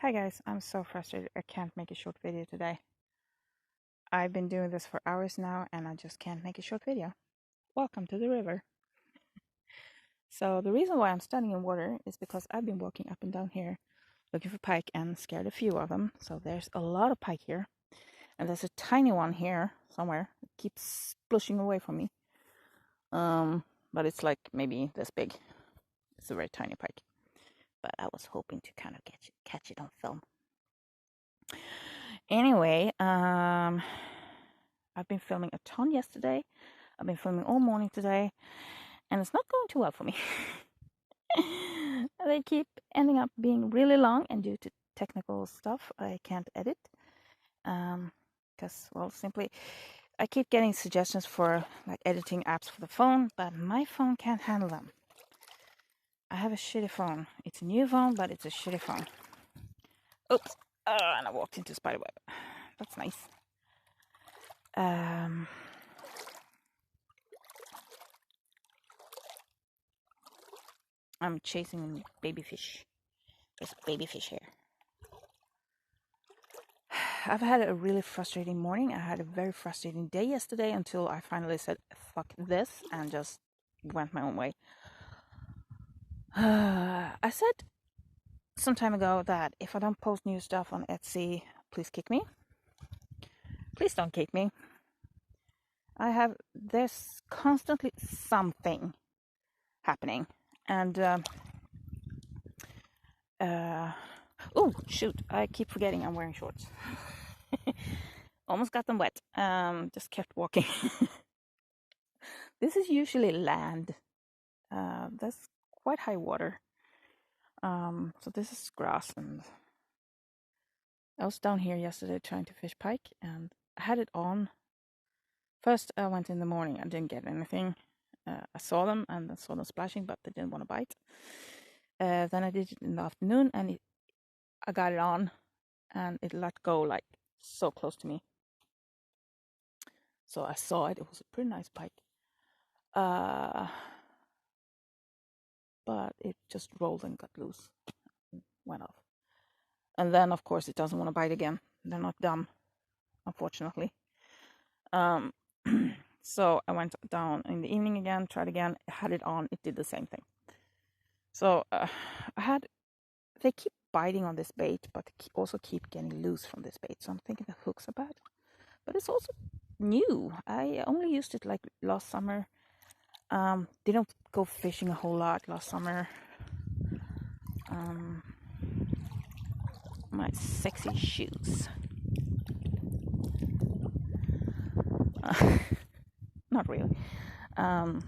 Hi guys, I'm so frustrated I can't make a short video today. I've been doing this for hours now and I just can't make a short video. Welcome to the river. So the reason why I'm standing in water is because I've been walking up and down here looking for pike and scared a few of them. So there's a lot of pike here. And there's a tiny one here somewhere. It keeps splushing away from me. But it's like maybe this big. It's a very tiny pike. But I was hoping to kind of catch it on film. Anyway, I've been filming a ton yesterday. I've been filming all morning today, and it's not going too well for me. They keep ending up being really long, and due to technical stuff, I can't edit. Because, well, simply, I keep getting suggestions for like editing apps for the phone, but my phone can't handle them. I have a shitty phone. It's a new phone, but it's a shitty phone. Oops. And I walked into spiderweb. That's nice. I'm chasing baby fish. There's baby fish here. I've had a really frustrating morning. I had a very frustrating day yesterday until I finally said, fuck this, and just went my own way. I said some time ago that if I don't post new stuff on Etsy, please kick me. Please don't kick me. There's constantly something happening. And, oh, shoot, I keep forgetting I'm wearing shorts. Almost got them wet. Just kept walking. This is usually land. That's quite high water. So this is grass, and I was down here yesterday trying to fish pike, and I had it on. First, I went in the morning. I didn't get anything. I saw them and I saw them splashing, but they didn't want to bite. Then I did it in the afternoon, and I got it on, and it let go like so close to me. So I saw it. It was a pretty nice pike. But it just rolled and got loose and went off. And then, of course, it doesn't want to bite again. They're not dumb, unfortunately. So I went down in the evening again, tried again, had it on. It did the same thing. So they keep biting on this bait, but they also keep getting loose from this bait. So I'm thinking the hooks are bad. But it's also new. I only used it like last summer. Didn't go fishing a whole lot last summer. My sexy shoes. Not really. I've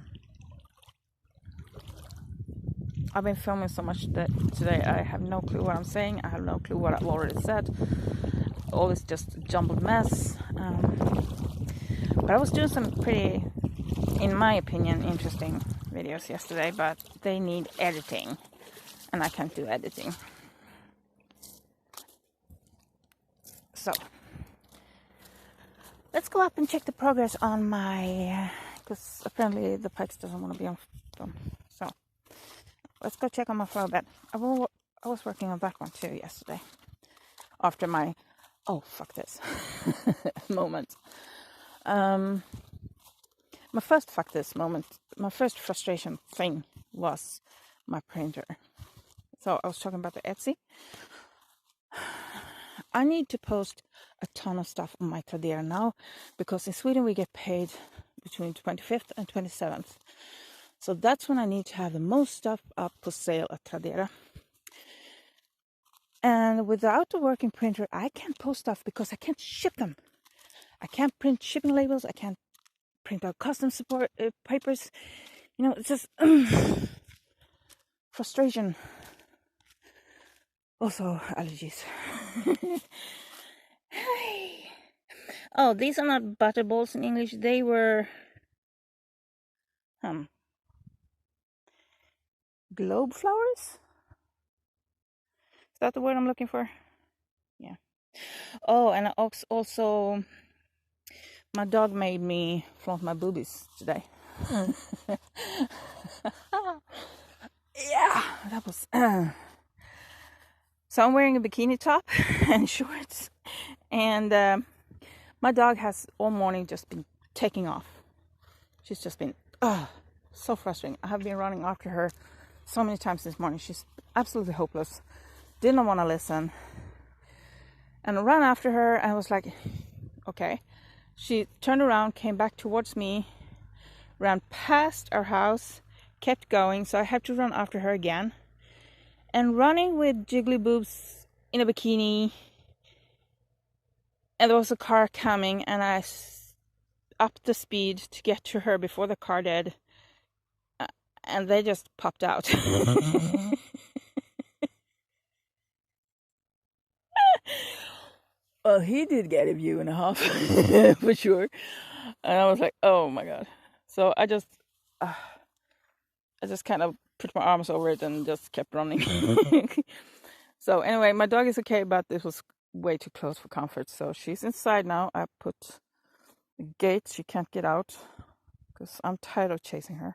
been filming so much that today I have no clue what I'm saying. I have no clue what I've already said. All is just a jumbled mess. But I was doing some pretty, in my opinion, interesting videos yesterday, but they need editing, and I can't do editing. So let's go up and check the progress on my, because apparently the pikes doesn't want to be on film. So let's go check on my flower bed. I was working on that one too yesterday after my oh fuck this moment. My first fuck this moment, my first frustration thing was my printer. So I was talking about the Etsy. I need to post a ton of stuff on my Tradera now, because in Sweden we get paid between 25th and 27th. So that's when I need to have the most stuff up for sale at Tradera. And without a working printer, I can't post stuff because I can't ship them. I can't print shipping labels. I can't print out custom support papers. You know, it's just frustration. Also, allergies. Hey. Oh, these are not butterballs in English. They were globe flowers? Is that the word I'm looking for? Yeah. Oh, and also my dog made me flaunt my boobies today. Yeah, that was So I'm wearing a bikini top and shorts, and my dog has all morning just been taking off. She's just been so frustrating. I have been running after her so many times this morning. She's absolutely hopeless. Didn't want to listen. And I ran after her and I was like, okay. She turned around, came back towards me, ran past our house, kept going. So I had to run after her again. And running with jiggly boobs in a bikini. And there was a car coming and I upped the speed to get to her before the car did. And they just popped out. Well, he did get a view and a half for sure. And I was like, oh my God. So I just kind of put my arms over it and just kept running. So anyway, my dog is okay, but this was way too close for comfort. So she's inside now. I put the gate. She can't get out because I'm tired of chasing her.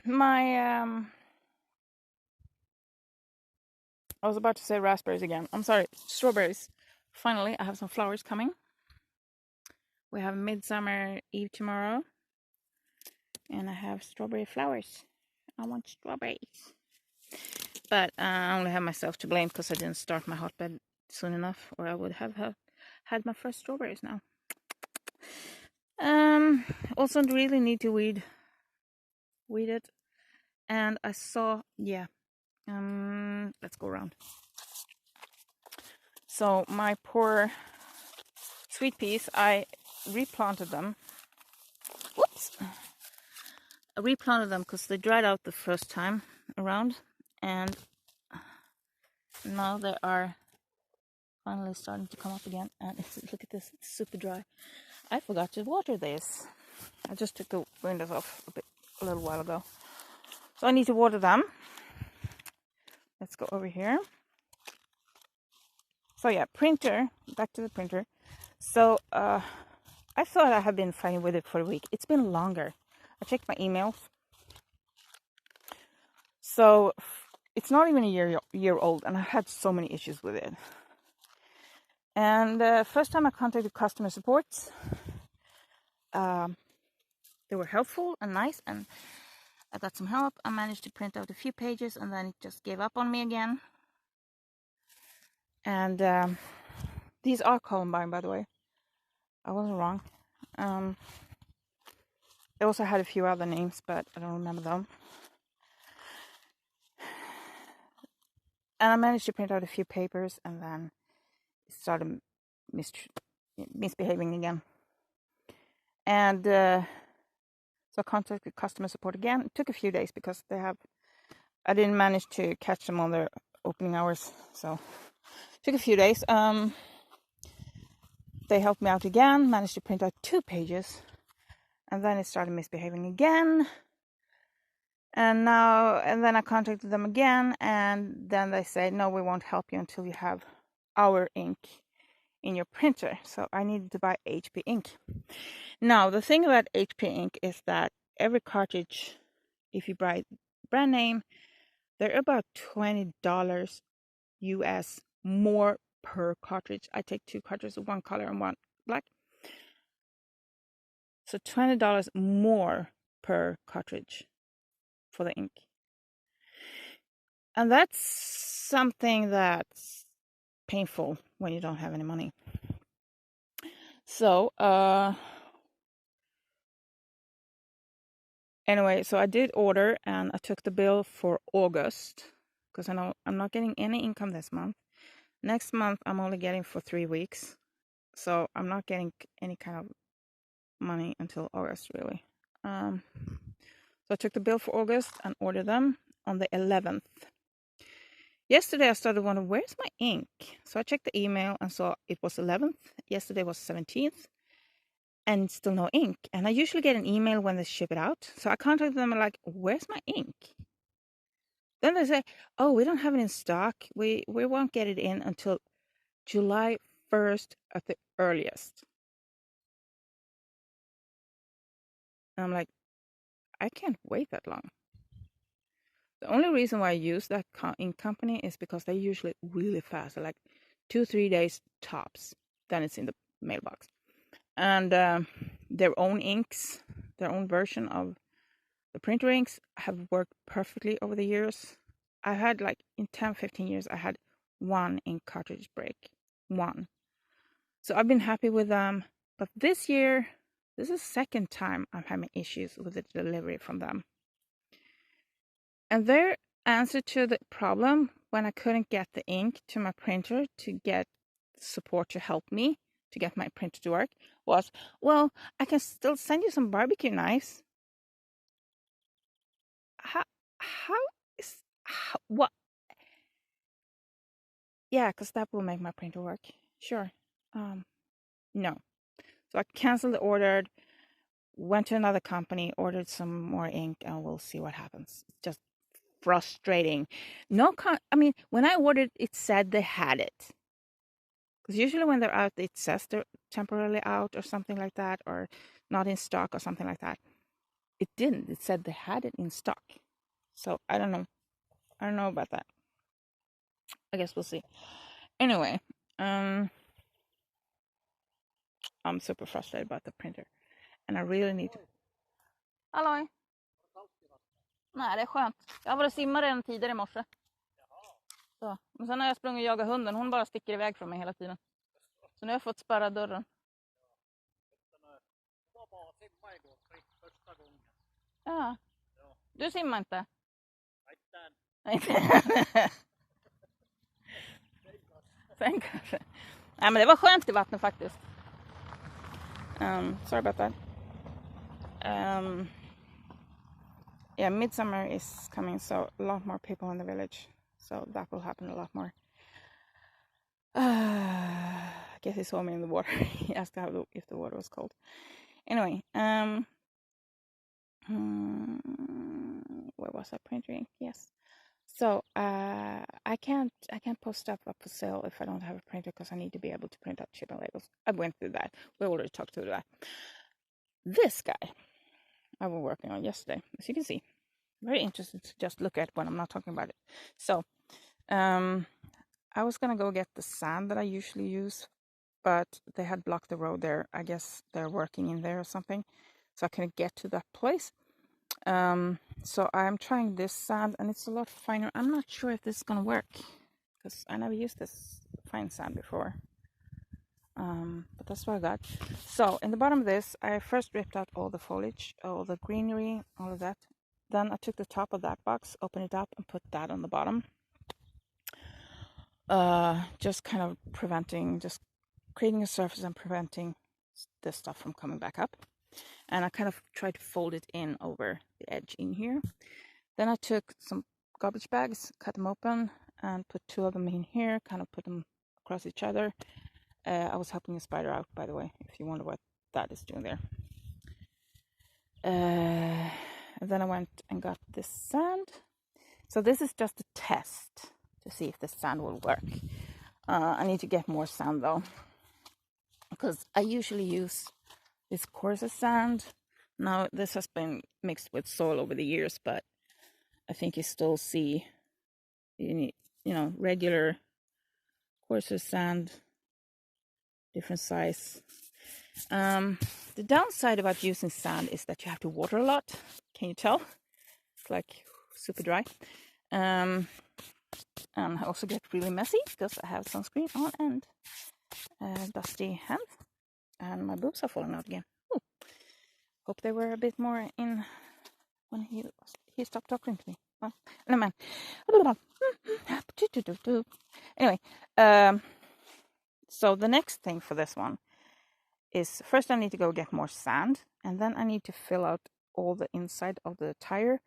My I was about to say raspberries again. I'm sorry, strawberries. Finally, I have some flowers coming. We have Midsummer Eve tomorrow. And I have strawberry flowers. I want strawberries. But I only have myself to blame because I didn't start my hotbed soon enough, or I would have had my first strawberries now. Also really need to weed it. And I saw, let's go around. So my poor sweet peas, I replanted them. Whoops! I replanted them because they dried out the first time around, and now they are finally starting to come up again. And look at this, it's super dry. I forgot to water this. I just took the windows off a little while ago, so I need to water them. Let's go over here. So yeah, printer, back to the printer. So I thought I had been fighting with it for a week. It's been longer. I checked my emails. So it's not even a year old, and I had so many issues with it. And first time I contacted customer support, they were helpful and nice, and I got some help. I managed to print out a few pages, and then it just gave up on me again. And these are Columbine, by the way. I wasn't wrong. They also had a few other names, but I don't remember them. And I managed to print out a few papers, and then it started misbehaving again. And so I contacted customer support again. It took a few days because I didn't manage to catch them on their opening hours, so it took a few days. They helped me out again, managed to print out 2 pages, and then it started misbehaving again. And then I contacted them again, and then they said, no, we won't help you until you have our ink in your printer. So I needed to buy HP ink. Now, the thing about HP ink is that every cartridge, if you buy brand name, they're about $20 US more per cartridge. I take 2 cartridges, one color and one black. So $20 more per cartridge for the ink. And that's something that's painful when you don't have any money. So, anyway, so I did order, and I took the bill for August because I know I'm not getting any income this month. Next month, I'm only getting for 3 weeks. So I'm not getting any kind of money until August, really. So I took the bill for August and ordered them on the 11th. Yesterday I started wondering, where's my ink? So I checked the email and saw it was 11th. Yesterday was 17th. And still no ink. And I usually get an email when they ship it out. So I contacted them and like, where's my ink? Then they say, oh, we don't have it in stock. We won't get it in until July 1st at the earliest. And I'm like, I can't wait that long. The only reason why I use that ink company is because they're usually really fast, they're like 2-3 days tops. Then it's in the mailbox. And their own inks, their own version of the printer inks have worked perfectly over the years. I had like in 10-15 years, I had one ink cartridge break. One. So I've been happy with them. But this year, this is the second time I'm having issues with the delivery from them. And their answer to the problem when I couldn't get the ink to my printer to get support to help me to get my printer to work was, well, I can still send you some barbecue knives. How is, what? Yeah, because that will make my printer work. Sure. No. So I canceled the order, went to another company, ordered some more ink, and we'll see what happens. It's just frustrating. I mean, when I ordered, it said they had it. Because usually when they're out, it says they're temporarily out or something like that, or not in stock or something like that. It didn't. It said they had it in stock. So I don't know. I don't know about that. I guess we'll see. Anyway, I'm super frustrated about the printer. And I really need to... Halloj! Nej, det är skönt. Jag har varit simma redan tidigare i morse. Så. Men sen har jag sprungit och jagat hunden. Hon bara sticker iväg från mig hela tiden. Så nu har jag fått spärra dörren. Ja. Du simmar inte? Nej. Sen kanske. Nej, men det var skönt i vattnet faktiskt. Sorry about that. Yeah, midsummer is coming, so a lot more people in the village. So that will happen a lot more. I guess he saw me in the water. He asked if the water was cold. Anyway, where was I printing? Yes. So I can't post stuff up for sale if I don't have a printer because I need to be able to print out shipping labels. I went through that. We already talked through that. This guy I was working on yesterday, as you can see. Very interesting to just look at when I'm not talking about it. So I was gonna go get the sand that I usually use, but they had blocked the road there. I guess they're working in there or something, so I couldn't get to that place. So I'm trying this sand, and it's a lot finer. I'm not sure if this is gonna work because I never used this fine sand before. But that's what I got. So in the bottom of this, I first ripped out all the foliage, all the greenery, all of that. Then I took the top of that box, opened it up, and put that on the bottom. Just kind of just creating a surface and preventing this stuff from coming back up. And I kind of tried to fold it in over the edge in here. Then I took some garbage bags, cut them open, and put 2 of them in here, kind of put them across each other. I was helping a spider out, by the way, if you wonder what that is doing there. And then I went and got this sand. So this is just a test to see if the sand will work. I need to get more sand though, because I usually use this coarser sand. Now this has been mixed with soil over the years, but I think you still see you need, regular coarser sand, different size. The downside about using sand is that you have to water a lot. Can you tell? It's like super dry. And I also get really messy because I have sunscreen on and dusty hands. And my boobs are falling out again. Ooh. Hope they were a bit more in when he stopped talking to me. Well, no man. Anyway, so the next thing for this one is first I need to go get more sand, and then I need to fill out all the inside of the tire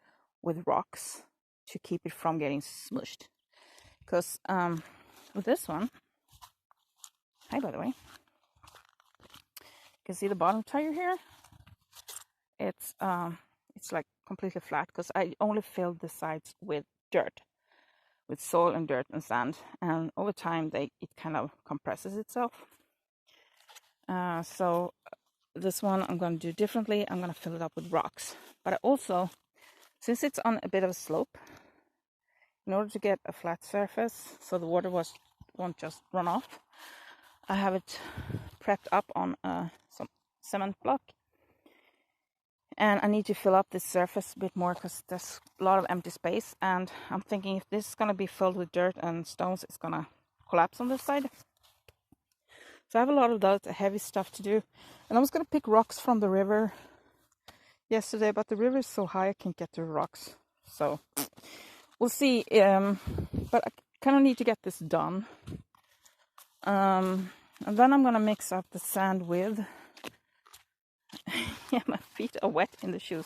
with rocks to keep it from getting smushed. Because with this one, hi by the way, you can see the bottom tire here. It's like completely flat because I only filled the sides with dirt, with soil and dirt and sand, and over time it kind of compresses itself. So this one I'm going to do differently. I'm going to fill it up with rocks, but I also, since it's on a bit of a slope, in order to get a flat surface so the water won't just run off, I have it prepped up on some cement block. And I need to fill up this surface a bit more because there's a lot of empty space. And I'm thinking if this is going to be filled with dirt and stones, it's going to collapse on this side. So I have a lot of that heavy stuff to do. And I was going to pick rocks from the river yesterday, but the river is so high I can't get to the rocks. So we'll see. But I kind of need to get this done. And then I'm going to mix up the sand with... yeah, my feet are wet in the shoes.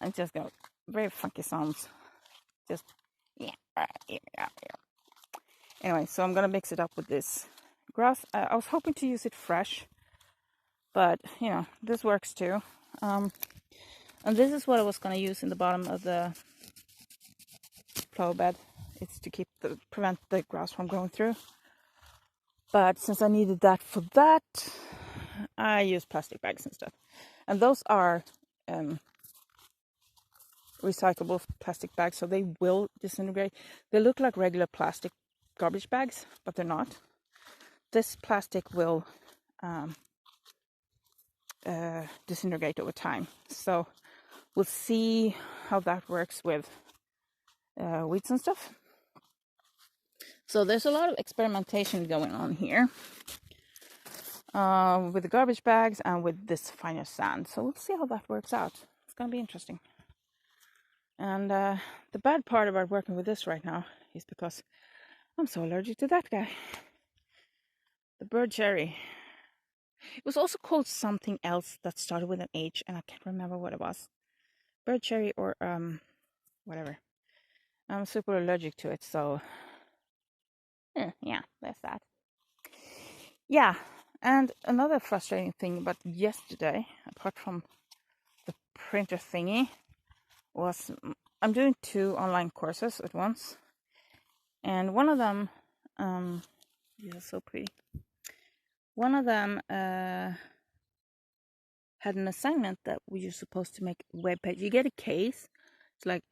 I just got very funky sounds. Just, yeah. Anyway, so I'm going to mix it up with this grass. I was hoping to use it fresh, but, you know, this works too. And this is what I was going to use in the bottom of the flower bed. It's to prevent the grass from going through. But since I needed that for that, I use plastic bags instead. And those are recyclable plastic bags, so they will disintegrate. They look like regular plastic garbage bags, but they're not. This plastic will disintegrate over time. So we'll see how that works with weeds and stuff. So there's a lot of experimentation going on here with the garbage bags and with this finer sand. So we'll see how that works out. It's going to be interesting. And the bad part about working with this right now is because I'm so allergic to that guy. The bird cherry. It was also called something else that started with an H, and I can't remember what it was. Bird cherry or whatever. I'm super allergic to it, so yeah, that's that. Yeah, and another frustrating thing about yesterday, apart from the printer thingy, was I'm doing 2 online courses at once, and one of them, these are so pretty. One of them had an assignment that you're supposed to make a web page. You get a case. It's like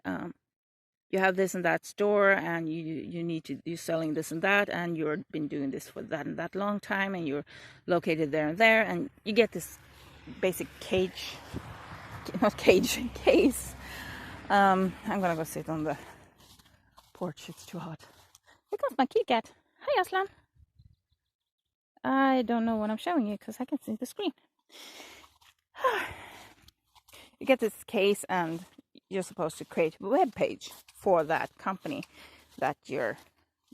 you have this and that store, and you're selling this and that, and you've been doing this for that and that long time, and you're located there and there, and you get this basic case. I'm gonna go sit on the porch. It's too hot. Here comes my kitty cat. Hi, Aslan. I don't know what I'm showing you because I can see the screen. You get this case, and you're supposed to create a web page for that company that the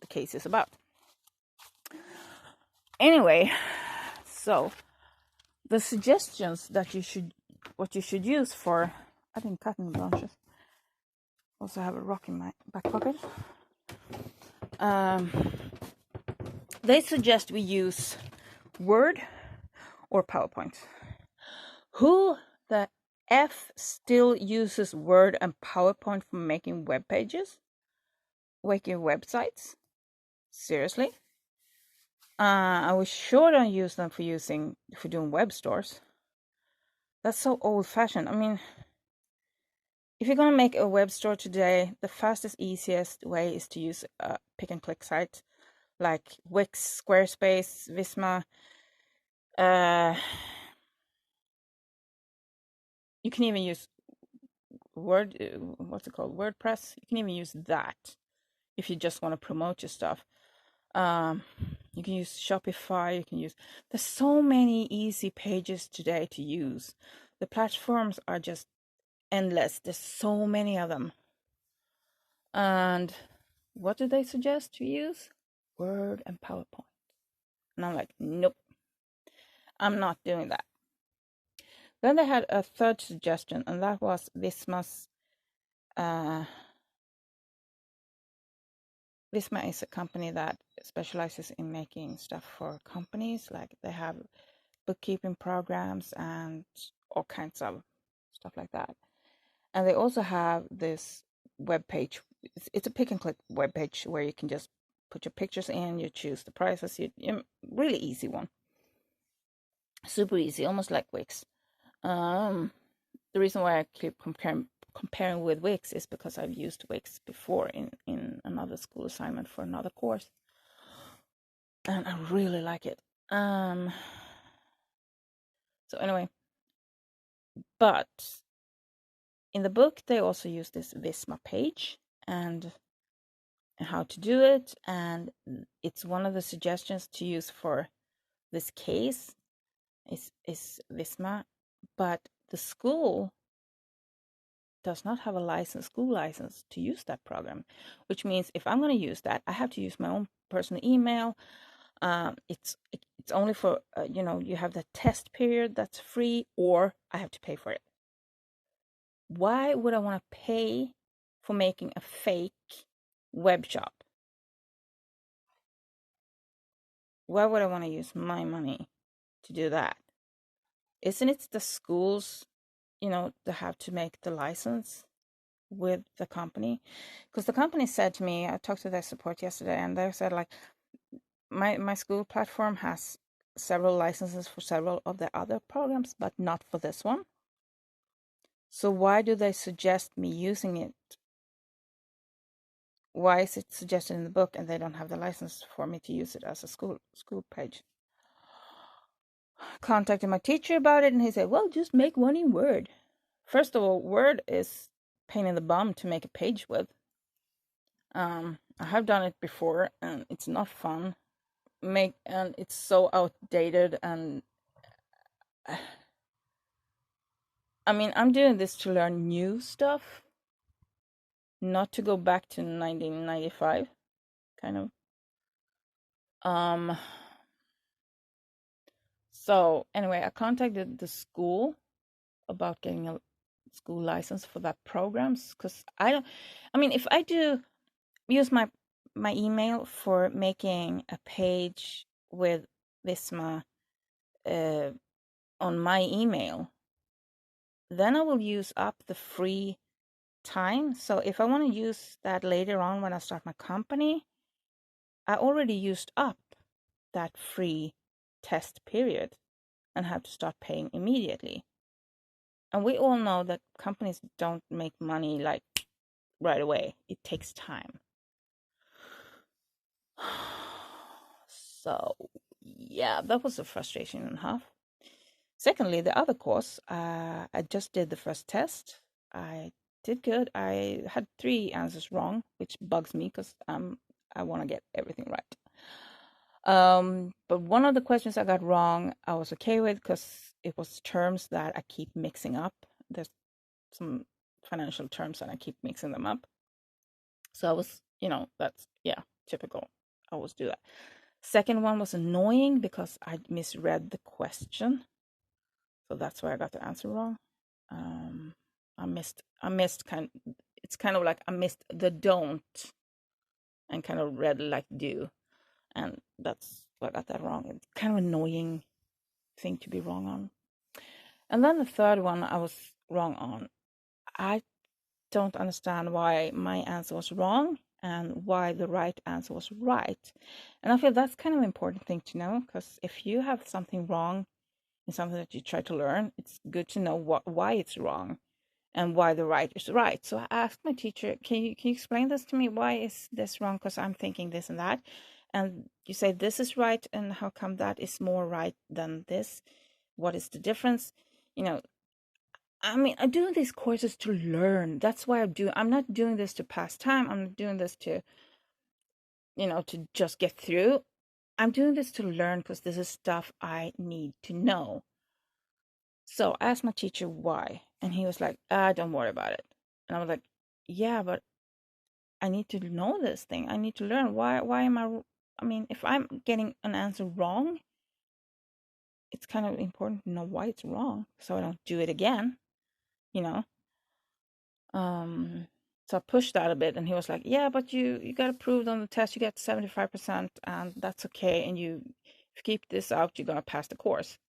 case is about. Anyway, so the suggestions that what you should use for, I didn't cut any branches. Also have a rock in my back pocket. They suggest we use Word or PowerPoint. Who the F still uses Word and PowerPoint for making web pages? Making websites? Seriously? I was sure don't use them for doing web stores. That's so old-fashioned. I mean, if you're gonna make a web store today, the fastest, easiest way is to use a pick-and-click site like Wix, Squarespace, Visma. You can even use WordPress. You can even use that if you just want to promote your stuff. You can use Shopify. There's so many easy pages today to use. The platforms are just endless. There's so many of them. And what do they suggest to use? Word and PowerPoint. And I'm like, nope, I'm not doing that. Then they had a third suggestion, and that was Visma's. Visma is a company that specializes in making stuff for companies. Like they have bookkeeping programs and all kinds of stuff like that. And they also have this web page. It's a pick and click web page where you can just put your pictures in, you choose the prices. Really easy one. Super easy, almost like Wix. The reason why I keep comparing with Wix is because I've used Wix before in another school assignment for another course, and I really like it. So anyway, but in the book they also use this Visma page and how to do it, and it's one of the suggestions to use for this case is Visma, but the school does not have a school license to use that program, which means if I'm going to use that, I have to use my own personal email. It's only for you have the test period that's free, or I have to pay for it. Why would I want to pay for making a fake web shop? Why would I want to use my money to do that? Isn't it the schools, that have to make the license with the company? Because the company said to me, I talked to their support yesterday, and they said, like, my school platform has several licenses for several of their other programs, but not for this one. So why do they suggest me using it? Why is it suggested in the book and they don't have the license for me to use it as a school page? Contacted my teacher about it, and he said, well, just make one in Word. First of all, Word is pain in the bum to make a page with. I have done it before, and it's not fun. And it's so outdated, and I mean, I'm doing this to learn new stuff, not to go back to 1995, kind of. So anyway, I contacted the school about getting a school license for that programs, because if I do use my email for making a page with Visma on my email, then I will use up the free time. So if I want to use that later on when I start my company, I already used up that free test period and have to start paying immediately. And we all know that companies don't make money like right away. It takes time. So yeah, that was a frustration and a half. Secondly, the other course, I just did the first test. I did good. I had 3 answers wrong, which bugs me because I want to get everything right. But one of the questions I got wrong, I was okay with because it was terms that I keep mixing up. There's some financial terms and I keep mixing them up. So I was, that's, typical. I always do that. Second one was annoying because I misread the question. So that's why I got the answer wrong. I missed it's kind of like I missed the don't and kind of read like do. And that's why I got that wrong. It's kind of annoying thing to be wrong on. And then the third one I was wrong on. I don't understand why my answer was wrong and why the right answer was right. And I feel that's kind of an important thing to know, because if you have something wrong in something that you try to learn, it's good to know why it's wrong and why the right is right. So I asked my teacher, can you explain this to me? Why is this wrong? Because I'm thinking this and that. And you say this is right, and how come that is more right than this? What is the difference? I'm doing these courses to learn. That's why I'm not doing this to pass time. I'm not doing this to, to just get through. I'm doing this to learn because this is stuff I need to know. So I asked my teacher why, and he was like, don't worry about it. And I was like, yeah, but I need to know this thing. I need to learn. Why am if I'm getting an answer wrong, it's kind of important to know why it's wrong so I don't do it again, you know? So I pushed that a bit, and he was like, yeah, but you got approved on the test. You get 75%, and that's okay. And if you keep this out, you're going to pass the course.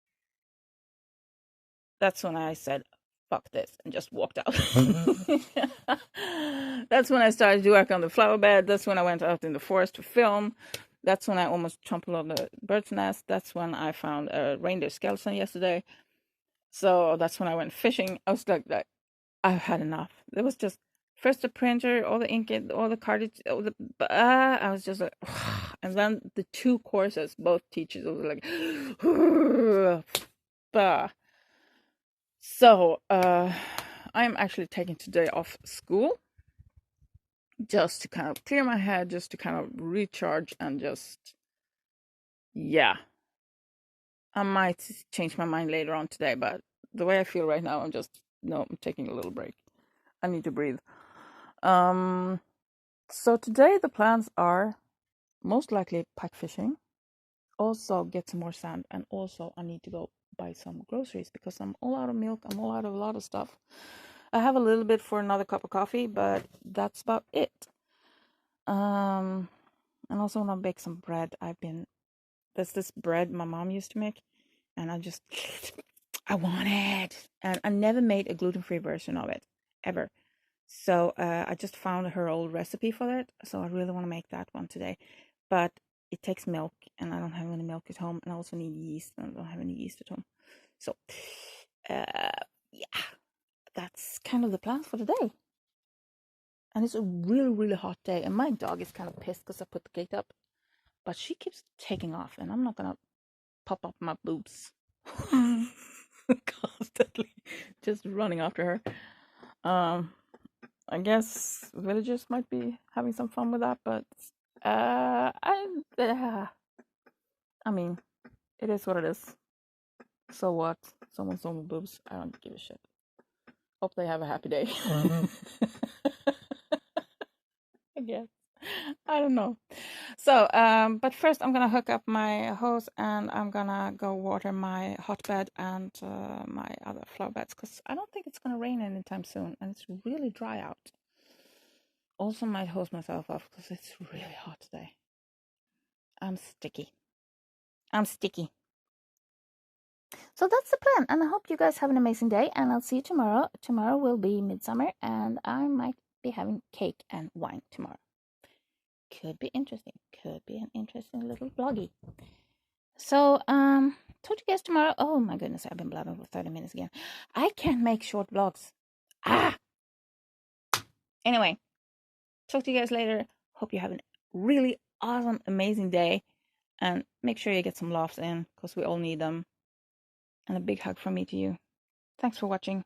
That's when I said, fuck this, and just walked out. That's when I started to work on the flower bed. That's when I went out in the forest to film. That's when I almost trampled on the bird's nest. That's when I found a reindeer skeleton yesterday. So that's when I went fishing. I was like, I've had enough. It was just first the printer, all the ink, all the cartridge, all the I was just like, and then the two courses, both teachers, I was like, bah. So I'm actually taking today off school just to kind of clear my head, just to kind of recharge, and just yeah. I might change my mind later on today, but the way I feel right now, I'm taking a little break. I need to breathe. So today the plans are most likely pike fishing, also get some more sand, and also I need to go buy some groceries because I'm all out of milk. I'm all out of a lot of stuff. I have a little bit for another cup of coffee, but that's about it. And also want to bake some bread. There's this bread my mom used to make, and I want it. And I never made a gluten-free version of it, ever. So I just found her old recipe for that. So I really want to make that one today. But it takes milk, and I don't have any milk at home. And I also need yeast, and I don't have any yeast at home. So, yeah, that's kind of the plans for today. And it's a really, really hot day. And my dog is kind of pissed because I put the gate up. But she keeps taking off, and I'm not going to pop up my boobs constantly, just running after her. I guess villagers might be having some fun with that, but I mean, it is what it is. So what? Someone saw my boobs. I don't give a shit. Hope they have a happy day. I guess. I don't know. So, but first I'm gonna hook up my hose and I'm gonna go water my hotbed and my other flower beds because I don't think it's gonna rain anytime soon, and it's really dry out. Also, might hose myself off because it's really hot today. I'm sticky. So that's the plan, and I hope you guys have an amazing day, and I'll see you tomorrow. Tomorrow will be midsummer, and I might be having cake and wine tomorrow. Could be interesting. Could be an interesting little vloggy. So, talk to you guys tomorrow. Oh my goodness, I've been blabbing for 30 minutes again. I can't make short vlogs. Anyway, talk to you guys later. Hope you have a really awesome, amazing day. And make sure you get some laughs in because we all need them. And a big hug from me to you. Thanks for watching.